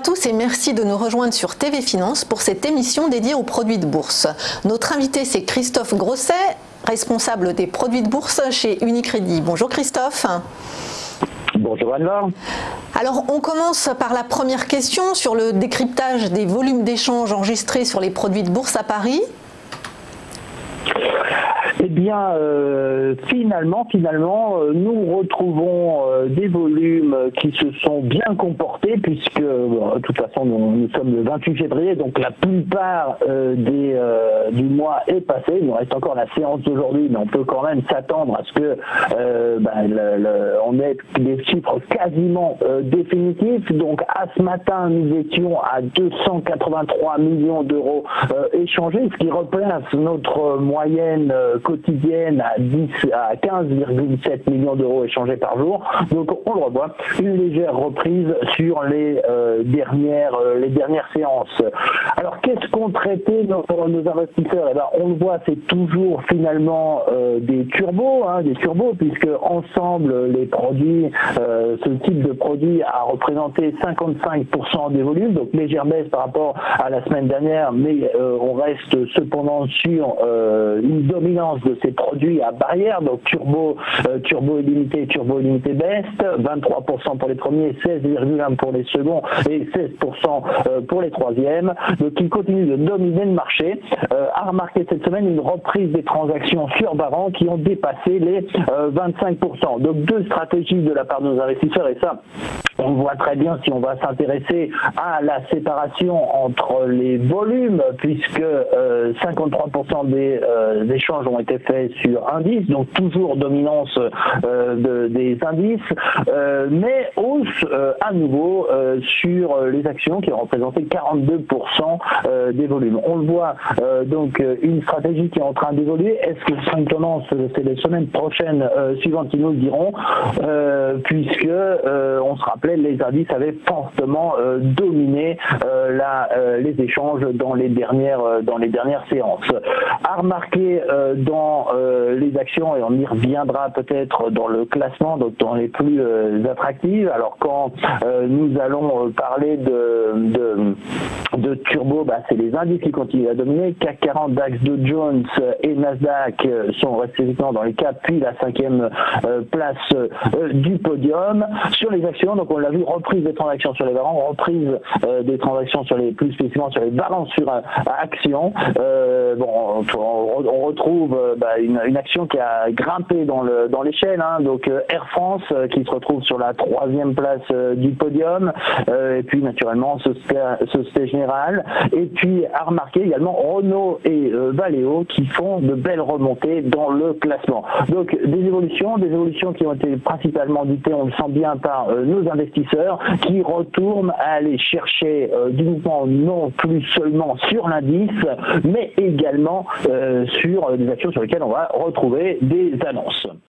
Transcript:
tous et merci de nous rejoindre sur TV Finance pour cette émission dédiée aux produits de bourse. Notre invité c'est Christophe Grosset, responsable des produits de bourse chez Unicredit. Bonjour Christophe. Bonjour Anne-Laure. Alors on commence par la première question sur le décryptage des volumes d'échanges enregistrés sur les produits de bourse à Paris. Eh bien, finalement, nous retrouvons des volumes qui se sont bien comportés puisque, de toute façon, nous sommes le 28 février, donc la plupart du mois est passé. Il nous reste encore la séance d'aujourd'hui, mais on peut quand même s'attendre à ce que on ait des chiffres quasiment définitifs. Donc, à ce matin, nous étions à 283 millions d'euros échangés, ce qui replace notre moyenne quotidienne à 15,7 millions d'euros échangés par jour. Donc on le revoit, une légère reprise sur les dernières séances. Alors qu'est-ce qu'ont traité nos investisseurs? Eh ben, on le voit, c'est toujours finalement des turbos, puisque ensemble les produits, ce type de produit a représenté 55% des volumes, donc légère baisse par rapport à la semaine dernière, mais on reste cependant sur une dominance de ces produits à barrière, donc turbo illimité, turbo illimité best, 23% pour les premiers, 16,1% pour les seconds et 16% pour les troisièmes. Donc il continue de dominer le marché. A remarqué cette semaine une reprise des transactions sur Baran qui ont dépassé les 25%. Donc deux stratégies de la part de nos investisseurs, et ça on voit très bien si on va s'intéresser à la séparation entre les volumes, puisque 53% des échanges ont été faits sur indices, donc toujours dominance des indices, mais hausse à nouveau sur les actions qui ont représenté 42% des volumes. On le voit, donc une stratégie qui est en train d'évoluer. Est-ce que c'est une tendance? C'est les semaines prochaines suivantes qui nous le diront, puisque on se rappelait, les indices avaient fortement dominé les échanges dans les dernières séances. À remarquer dans les actions, et on y reviendra peut-être dans le classement, donc dans les plus attractives. Alors quand nous allons parler de turbo, c'est les indices qui continuent à dominer. CAC 40, DAX, Dow Jones et Nasdaq sont respectivement dans les 4 puis la 5e place du podium. Sur les actions, donc on l'a vu, reprise des transactions sur les barons, reprise des transactions plus spécifiquement sur les balances sur actions. On retrouve une action qui a grimpé dans l'échelle, donc Air France qui se retrouve sur la 3e place du podium, et puis naturellement Société Générale, et puis à remarquer également Renault et Valeo qui font de belles remontées dans le classement. Donc des évolutions qui ont été principalement dictées, on le sent bien, par nos investisseurs qui retournent à aller chercher du mouvement non plus seulement sur l'indice, mais également sur des actions sur lesquelles on va retrouver des annonces.